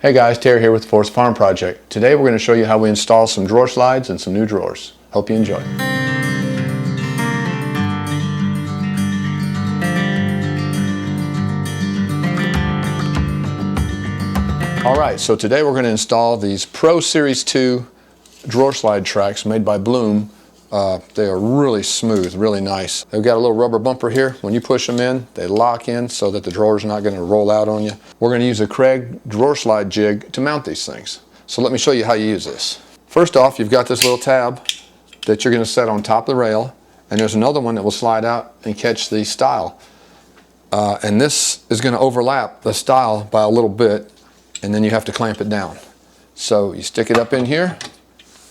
Hey guys, Terry here with the Forest Farm Project. Today we're going to show you how we install some drawer slides and some new drawers. Hope you enjoy. Alright, so today we're going to install these Pro Series 2 drawer slide tracks made by Bloom. They are really smooth, really nice. They've got a little rubber bumper here. When you push them in, they lock in so that the drawer's not going to roll out on you. We're going to use a Kreg Draw Slide Jig to mount these things. So let me show you how you use this. First off, you've got this little tab that you're going to set on top of the rail, and there's another one that will slide out and catch the stile. And this is going to overlap the stile by a little bit, and then you have to clamp it down. So you stick it up in here.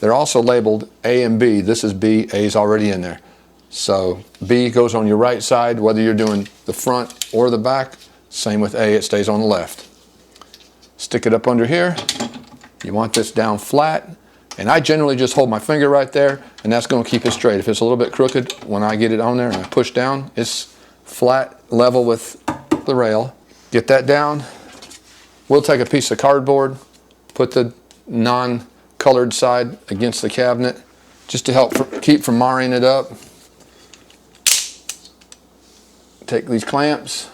They're also labeled A and B. This is B, A's already in there. So B goes on your right side, whether you're doing the front or the back. Same with A, it stays on the left. Stick it up under here. You want this down flat. And I generally just hold my finger right there, and that's going to keep it straight. If it's a little bit crooked, when I get it on there and I push down, it's flat, level with the rail. Get that down. We'll take a piece of cardboard, put the non-colored side against the cabinet just to help keep from marring it up. Take these clamps,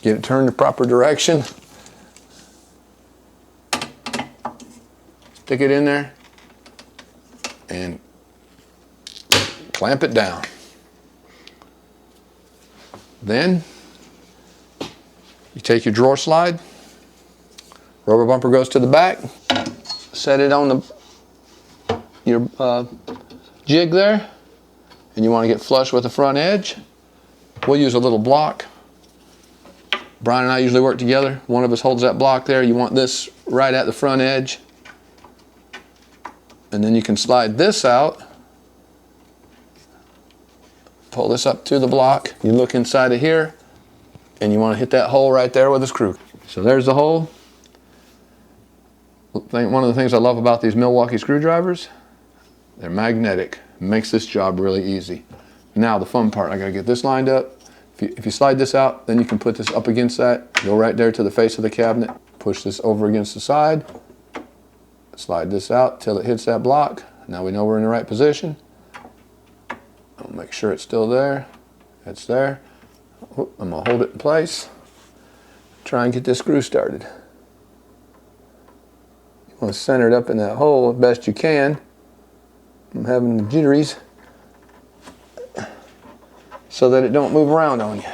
get it turned the proper direction, stick it in there and clamp it down. Then you take your drawer slide, rubber bumper goes to the back, set it on your jig there, and you want to get flush with the front edge. We'll use a little block. Brian and I usually work together. One of us holds that block there. You want this right at the front edge. And then you can slide this out. Pull this up to the block. You look inside of here, and you want to hit that hole right there with a screw. So there's the hole. One of the things I love about these Milwaukee screwdrivers, they're magnetic. It makes this job really easy. Now the fun part, I gotta get this lined up. If you slide this out, then you can put this up against that, go right there to the face of the cabinet, push this over against the side, slide this out till it hits that block. Now we know we're in the right position. I'll make sure it's still there. It's there. I'm gonna hold it in place. Try and get this screw started. You want to center it up in that hole as best you can. I'm having the jitteries so that it don't move around on you.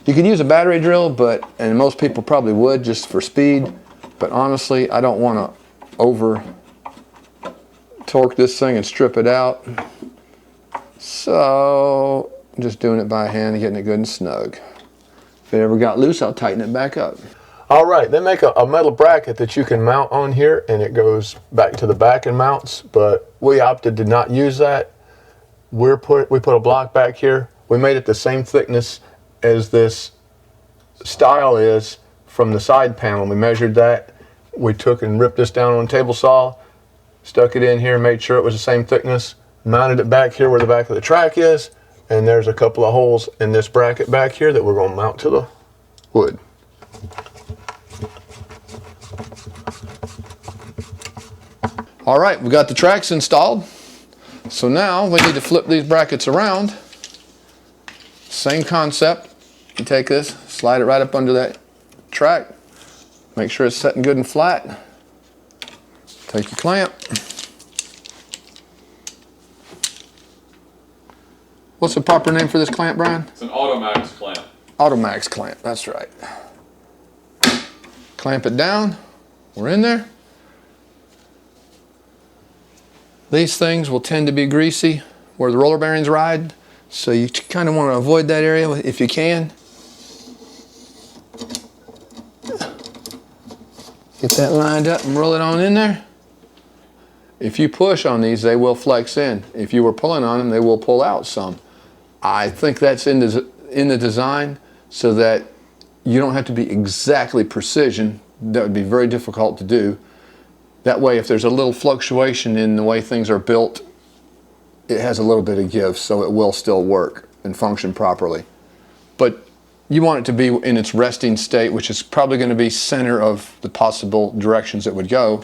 You could use a battery drill, and most people probably would just for speed, but honestly, I don't want to over torque this thing and strip it out. So I'm just doing it by hand and getting it good and snug. If it ever got loose, I'll tighten it back up. All right, they make a metal bracket that you can mount on here, and it goes back to the back and mounts, but we opted to not use that. We put a block back here. We made it the same thickness as this stile is from the side panel. We measured that. We took and ripped this down on a table saw, stuck it in here, made sure it was the same thickness, mounted it back here where the back of the track is, and there's a couple of holes in this bracket back here that we're going to mount to the wood. All right, we got the tracks installed. So now we need to flip these brackets around. Same concept. You take this, slide it right up under that track. Make sure it's setting good and flat. Take your clamp. What's the proper name for this clamp, Brian? It's an Automax clamp. Automax clamp, that's right. Clamp it down. We're in there. These things will tend to be greasy where the roller bearings ride, so you kind of want to avoid that area if you can. Get that lined up and roll it on in there. If you push on these, they will flex in. If you were pulling on them, they will pull out some. I think that's in the design so that you don't have to be exactly precision. That would be very difficult to do. That way, if there's a little fluctuation in the way things are built, it has a little bit of give, so it will still work and function properly. But You want it to be in its resting state, which is probably going to be center of the possible directions it would go.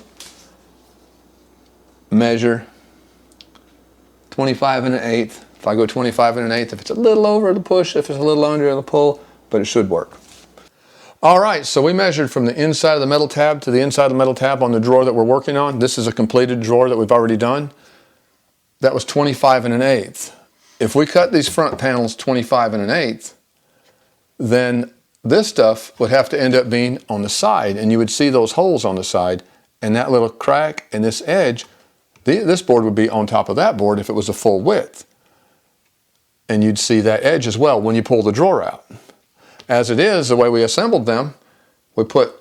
Measure 25 1/8. If I go 25 1/8, if it's a little over, it'll push. If it's a little under, it'll pull, but it should work. All right, so we measured from the inside of the metal tab to the inside of the metal tab on the drawer that we're working on. This is a completed drawer that we've already done. That was 25 1/8. If we cut these front panels 25 1/8, then this stuff would have to end up being on the side, and you would see those holes on the side, and that little crack and this edge, this board would be on top of that board if it was a full width. And you'd see that edge as well when you pull the drawer out. As it is, the way we assembled them, we put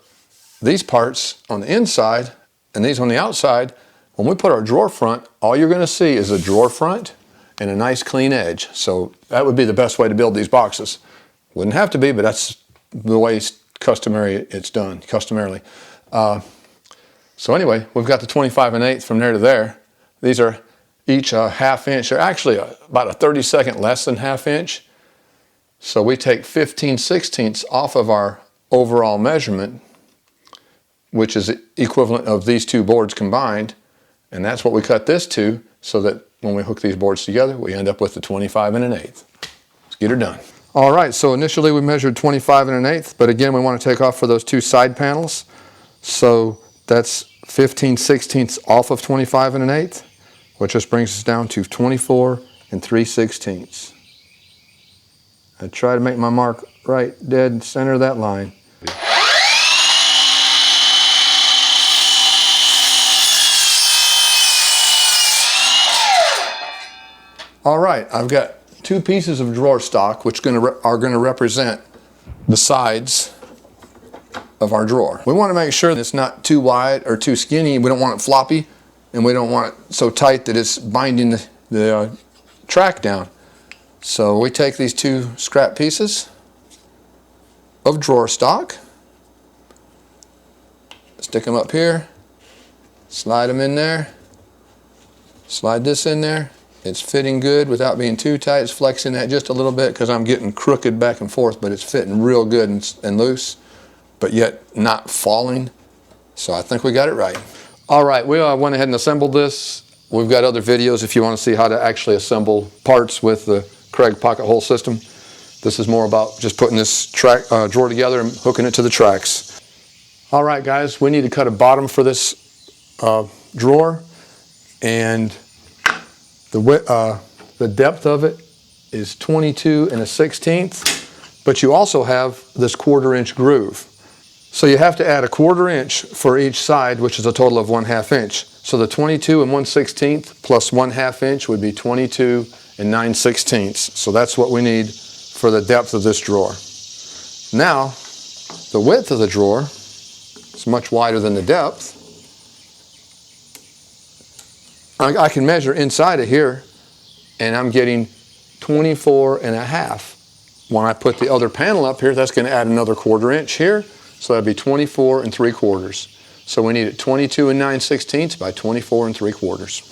these parts on the inside and these on the outside. When we put our drawer front, all you're going to see is a drawer front and a nice clean edge. So that would be the best way to build these boxes. Wouldn't have to be, but that's the way it's done, customarily. So anyway, we've got the 25 1/8 from there to there. These are each a ½ inch. They're actually about a 32nd less than ½ inch. So we take 15/16 off of our overall measurement, which is equivalent of these two boards combined, and that's what we cut this to, so that when we hook these boards together, we end up with the 25 1/8. Let's get her done. All right, so initially we measured 25 1/8, but again we want to take off for those two side panels. So that's 15/16 off of 25 1/8, which just brings us down to 24 3/16. I try to make my mark right dead center of that line. All right, I've got two pieces of drawer stock which are going to represent the sides of our drawer. We want to make sure that it's not too wide or too skinny. We don't want it floppy, and we don't want it so tight that it's binding the track down. So we take these two scrap pieces of drawer stock, stick them up here, slide them in there, slide this in there. It's fitting good without being too tight. It's flexing that just a little bit because I'm getting crooked back and forth, but it's fitting real good and loose, but yet not falling. So I think we got it right. All right, we went ahead and assembled this. We've got other videos if you want to see how to actually assemble parts with the Kreg pocket hole system. This is more about just putting this drawer together and hooking it to the tracks. All right, guys, we need to cut a bottom for this drawer, and the depth of it is 22 1/16, but you also have this 1/4 inch groove. So you have to add a 1/4 inch for each side, which is a total of 1/2 inch. So the 22 1/16 plus 1/2 inch would be 22 9/16. So that's what we need for the depth of this drawer. Now, the width of the drawer is much wider than the depth. I can measure inside of here, and I'm getting 24 1/2. When I put the other panel up here, that's going to add another 1/4 inch here, so that'd be 24 3/4. So we need it 22 9/16 by 24 3/4.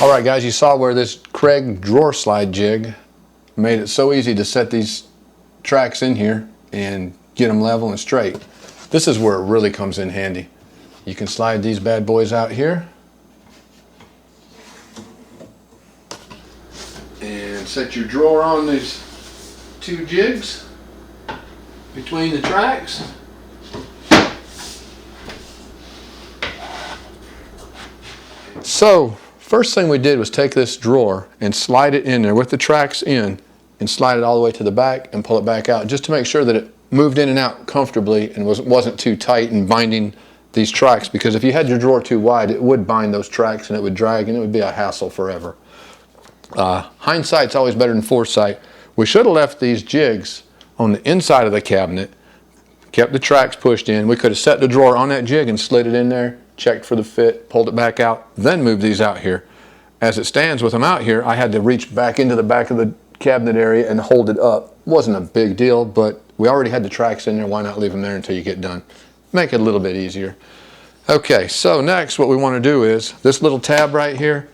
All right, guys, you saw where this Kreg Draw Slide Jig made it so easy to set these tracks in here and get them level and straight. This is where it really comes in handy. You can slide these bad boys out here and set your drawer on these two jigs between the tracks. So, first thing we did was take this drawer and slide it in there with the tracks in and slide it all the way to the back and pull it back out just to make sure that it moved in and out comfortably and wasn't too tight and binding these tracks, because if you had your drawer too wide, it would bind those tracks and it would drag and it would be a hassle forever. Hindsight's always better than foresight. We should have left these jigs on the inside of the cabinet, kept the tracks pushed in. We could have set the drawer on that jig and slid it in there, checked for the fit, pulled it back out, then moved these out here. As it stands with them out here, I had to reach back into the back of the cabinet area and hold it up. Wasn't a big deal, but we already had the tracks in there. Why not leave them there until you get done? Make it a little bit easier. Okay, so next what we want to do is this little tab right here,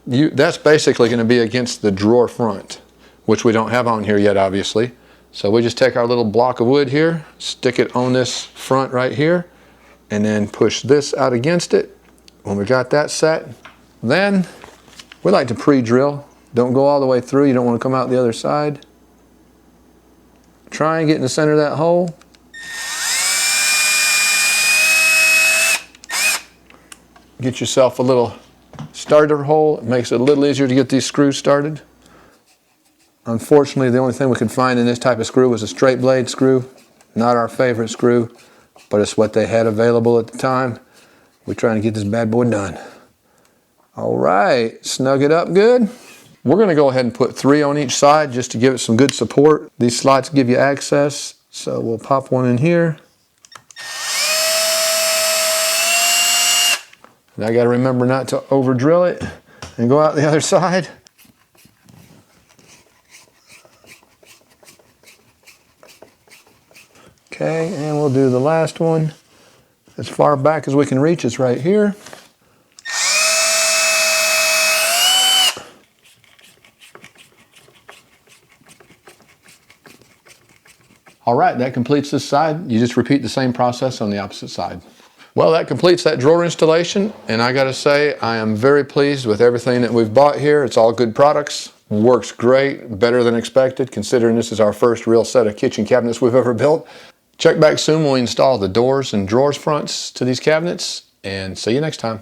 that's basically going to be against the drawer front, which we don't have on here yet, obviously. So we just take our little block of wood here, stick it on this front right here, and then push this out against it. When we got that set, then we like to pre-drill. Don't go all the way through. You don't want to come out the other side. Try and get in the center of that hole. Get yourself a little starter hole. It makes it a little easier to get these screws started. Unfortunately, the only thing we could find in this type of screw was a straight blade screw. Not our favorite screw, but it's what they had available at the time. We're trying to get this bad boy done. All right, snug it up good. We're going to go ahead and put 3 on each side just to give it some good support. These slots give you access, so we'll pop one in here. And I got to remember not to over drill it and go out the other side. Okay, and we'll do the last one. As far back as we can reach is right here. All right, that completes this side. You just repeat the same process on the opposite side. Well, that completes that drawer installation, and I gotta say, I am very pleased with everything that we've bought here. It's all good products. Works great, better than expected, considering this is our first real set of kitchen cabinets we've ever built. Check back soon when we install the doors and drawers fronts to these cabinets, and see you next time.